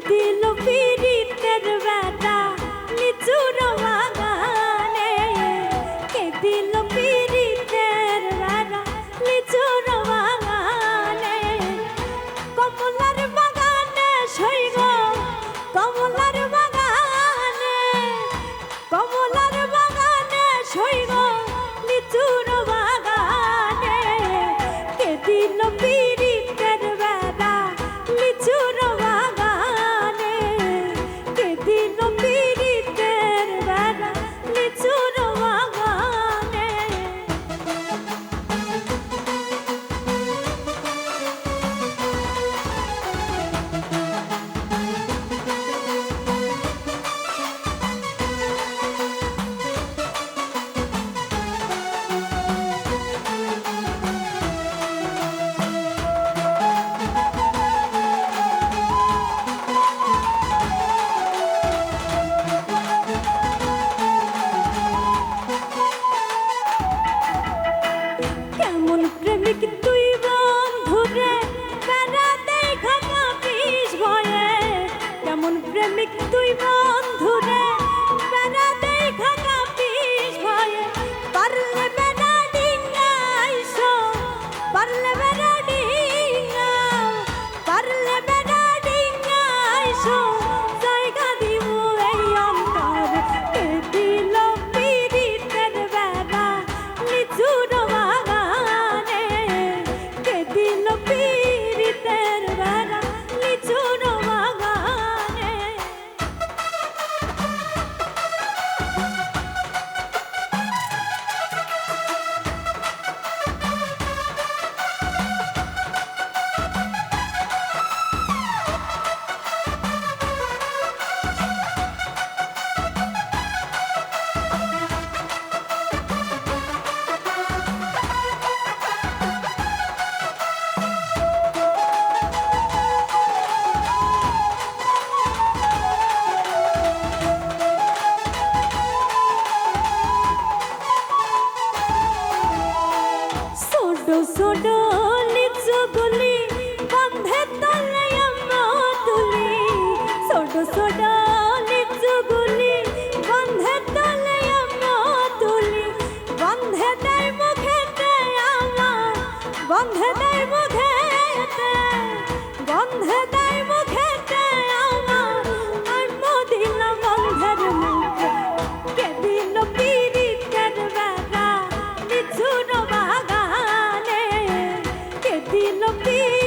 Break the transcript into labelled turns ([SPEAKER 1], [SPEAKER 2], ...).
[SPEAKER 1] দিল পীড়িতের বেড়া লিচুর বাগানে, কে দিল পীড়িতের বেড়া লিচুর বাগানে। কমলার বাগানে শৈব, কমলার বাগানে, কমলার বাগানে শৈব লিচুর বাগানে, কে দিল পীড়িতের বেড়া লিচুর বাগানে, কে দিল পীড়িতের বেড়া লিচুর বাগানে। কেমন প্রেমিক তুই বন্ধুরে বেড়া দেখা কাঁপিস ভয়ে, কেমন প্রেমিক তুই বন্ধুরে বেড়া দেখা কাঁপিস ভয়ে। পারলে বেড়া ডিঙ্গাইস, পারলে বেড়া ডিঙ্গাও, পারলে বেড়া ডিঙ্গাইস, জায়গা দিব এই অন্তর। কে দিল পীড়িতের বেড়া লিচুর বাগানে, কে দিল পীড়িতের বেড়া লিচুর বাগানে। ছোটো ছোটো লিচুগুলি বন্ধে তলে আমরা তুলি, ছোটো ছোটো লিচুগুলি বন্ধে তলে আমরা তুলি। বন্ধে দেয় মুখেতে আমার, বন্ধে দেয় মুখেতে, বন্ধে দেয় মুখেতে আমার, আমি দিলাম বন্ধের মুখে। কে দিল পীড়িতের বেড়া লিচুর বাগানে, কে দিল পীড়িতের